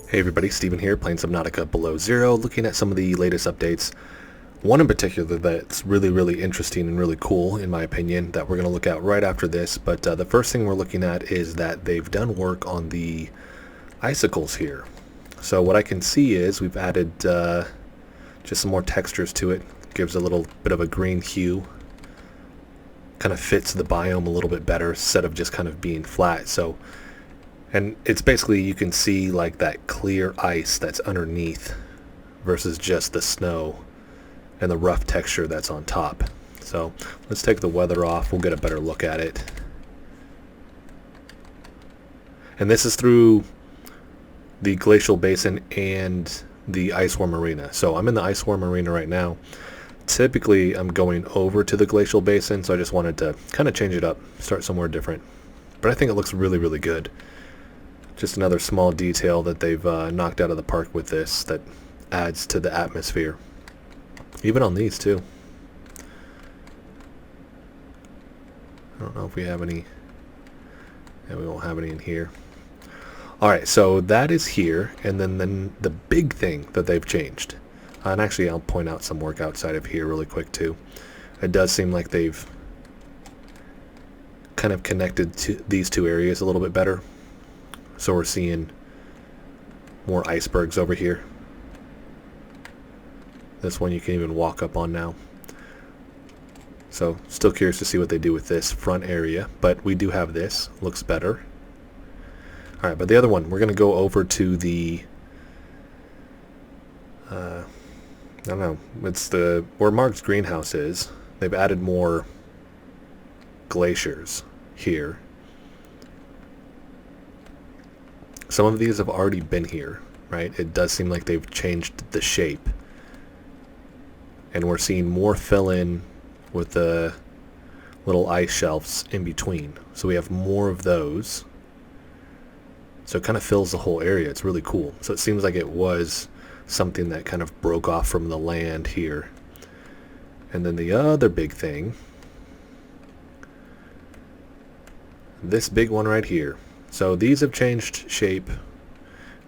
Hey everybody, Steven here, playing Subnautica Below Zero, looking at some of the latest updates. One in particular that's really interesting and really cool, in my opinion, that we're going to look at right after this. But the first thing we're looking at is that they've done work on the icicles here. So what I can see is we've added just some more textures to it. Gives a little bit of a green hue. Kind of fits the biome a little bit better instead of just kind of being flat. And it's basically, you can see like that clear ice that's underneath versus just the snow and the rough texture that's on top. So let's take the weather off. We'll get a better look at it. And this is through the glacial basin and the ice worm arena. So I'm in the ice worm arena right now. Typically I'm going over to the glacial basin, so I just wanted to kind of change it up, start somewhere different. But I think it looks really good. Just another small detail that they've knocked out of the park with this that adds to the atmosphere. Even on these too. I don't know if we have any. Yeah, we won't have any in here. Alright, so that is here. And then the big thing that they've changed. And actually I'll point out some work outside of here really quick too. It does seem like they've kind of connected to these two areas a little bit better. So we're seeing more icebergs over here. This one you can even walk up on now. So still curious to see what they do with this front area, but we do have this. Looks better. Alright, but the other one, we're going to go over to the I don't know, it's the where Margs Greenhouse is. They've added more glaciers here. Some of these have already been here, right? It does seem like they've changed the shape. And we're seeing more fill in with the little ice shelves in between. So we have more of those. So it kind of fills the whole area. It's really cool. So it seems like it was something that kind of broke off from the land here. And then the other big thing, this big one right here. So these have changed shape.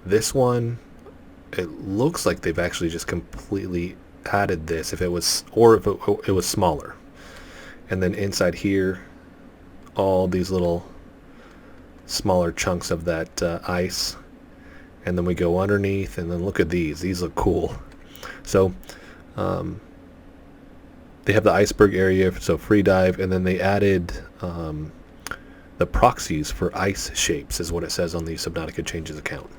This one, it looks like they've actually just completely added this if it was, or if it was smaller. And then inside here, all these little smaller chunks of that ice. And then we go underneath, and then look at these. These look cool. So they have the IceBerg area, so free dive, and then they added the proxies for ice shapes is what it says on the Subnautica Changes account.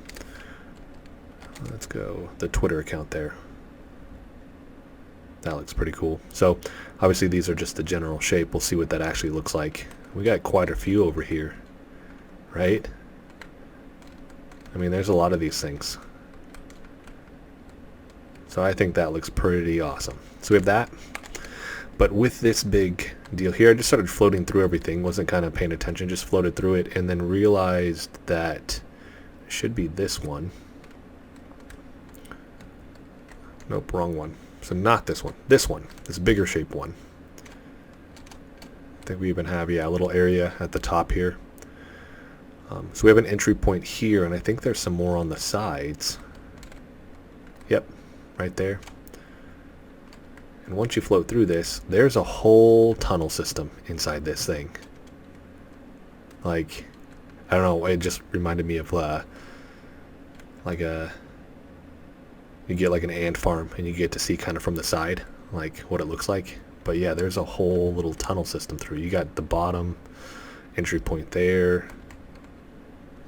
Let's go the Twitter account there. That looks pretty cool. So obviously these are just the general shape. We'll see what that actually looks like. We got quite a few over here, right? I mean, there's a lot of these things. So I think that looks pretty awesome. So we have that. But with this big deal here, I just started floating through everything, wasn't kind of paying attention, just floated through it, and then realized that it should be this one. Nope, wrong one. So not this one. This one. This bigger shape one. I think we even have, yeah, a little area at the top here. So we have an entry point here, and I think there's some more on the sides. Yep, right there. And once you float through this, there's a whole tunnel system inside this thing. Like, I don't know, it just reminded me of like you get like an ant farm and you get to see kind of from the side like what it looks like. But yeah, there's a whole little tunnel system through. You got the bottom entry point there.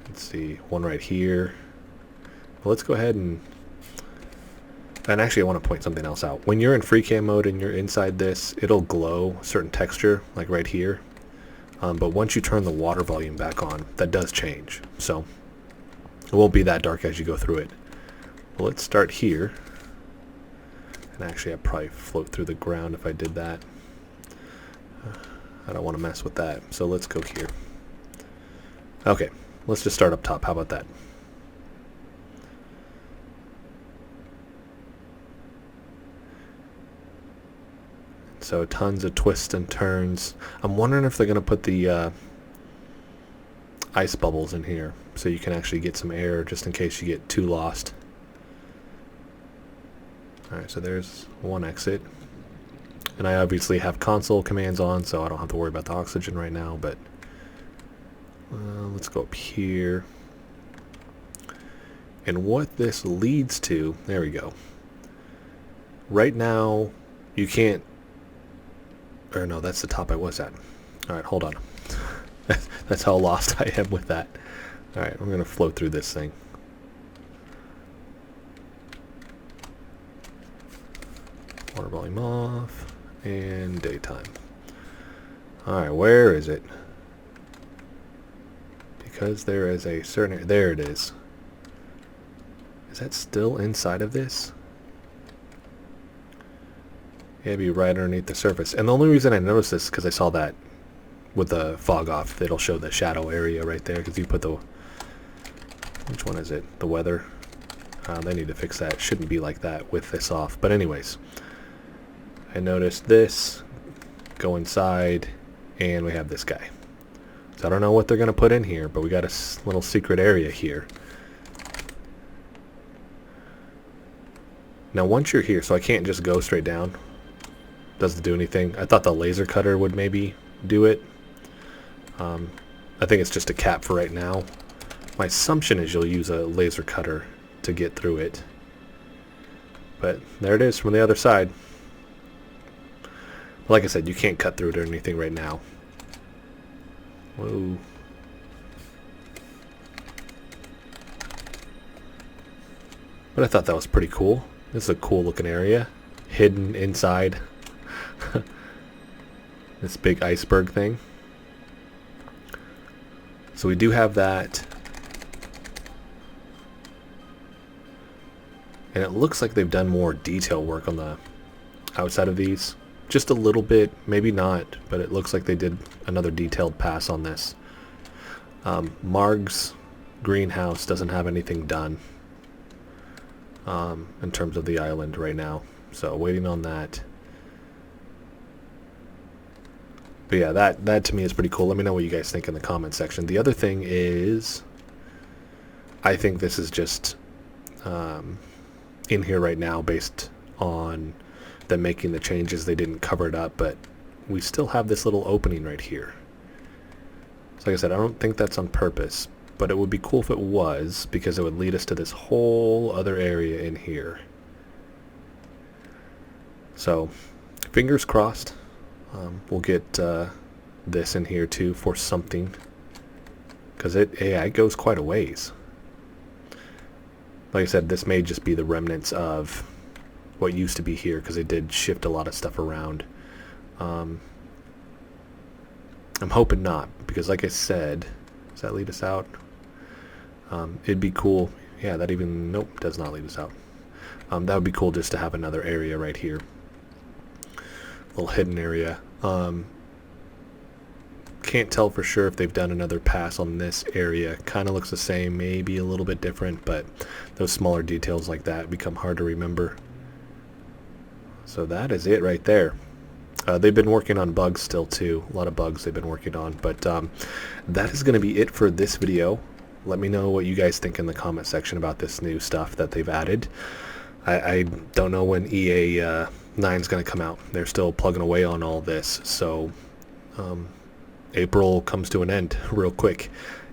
Let's see, one right here. Well, let's go ahead and actually I want to point something else out. When you're in free cam mode and you're inside this, it'll glow a certain texture, like right here. But once you turn the water volume back on, that does change. So it won't be that dark as you go through it. Well, let's start here. And actually I'd probably float through the ground if I did that. I don't want to mess with that. So let's go here. Okay, let's just start up top. How about that? So tons of twists and turns. I'm wondering if they're going to put the ice bubbles in here, so you can actually get some air just in case you get too lost. Alright, so there's one exit. And I obviously have console commands on, so I don't have to worry about the oxygen right now, but let's go up here. And what this leads to, there we go. Right now, you can't, or no, that's the top I was at. Alright, hold on. That's how lost I am with that. Alright, I'm going to float through this thing. Water volume off, and daytime. Alright, where is it? Because there is a certain, there it is. Is that still inside of this? Yeah, it'd be right underneath the surface. And the only reason I noticed this is because I saw that with the fog off, it'll show the shadow area right there. Because you put the, which one is it? The weather. They need to fix that. It shouldn't be like that with this off. But anyways, I noticed this. Go inside, and we have this guy. So I don't know what they're going to put in here, but we got a little secret area here. Now once you're here, so I can't just go straight down. Doesn't do anything. I thought the laser cutter would maybe do it. I think it's just a cap for right now. My assumption is you'll use a laser cutter to get through it. But there it is from the other side. Like I said, you can't cut through it or anything right now. Whoa. But I thought that was pretty cool. This is a cool looking area. Hidden inside this big iceberg thing. So we do have that. And it looks like they've done more detail work on the outside of these. Just a little bit, maybe not, but it looks like they did another detailed pass on this. Margs Greenhouse doesn't have anything done in terms of the island right now. So waiting on that. But yeah, that to me is pretty cool. Let me know what you guys think in the comment section. The other thing is, I think this is just in here right now based on them making the changes. They didn't cover it up, but we still have this little opening right here. So like I said, I don't think that's on purpose, but it would be cool if it was, because it would lead us to this whole other area in here. So fingers crossed. We'll get this in here too for something, because it goes quite a ways. Like I said, this may just be the remnants of what used to be here, because they did shift a lot of stuff around. I'm hoping not, because like I said, does that lead us out? It'd be cool. Yeah, that even, nope, does not lead us out. That would be cool just to have another area right here. Little hidden area. Can't tell for sure if they've done another pass on this area. Kind of looks the same, maybe a little bit different, but those smaller details like that become hard to remember. So that is it right there. They've been working on bugs still too. A lot of bugs they've been working on. But that is going to be it for this video. Let me know what you guys think in the comment section about this new stuff that they've added. I don't know when EA 9 is going to come out. They're still plugging away on all this. So April comes to an end real quick,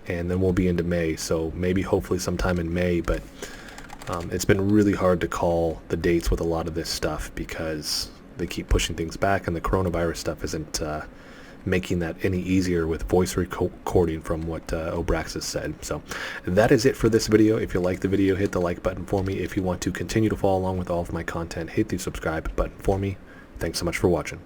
and then we'll be into May. So maybe hopefully sometime in May. But it's been really hard to call the dates with a lot of this stuff, because they keep pushing things back, and the coronavirus stuff isn't making that any easier with voice recording, from what Obraxis said. So that is it for this video. If you like the video, hit the like button for me. If you want to continue to follow along with all of my content, hit the subscribe button for me. Thanks so much for watching.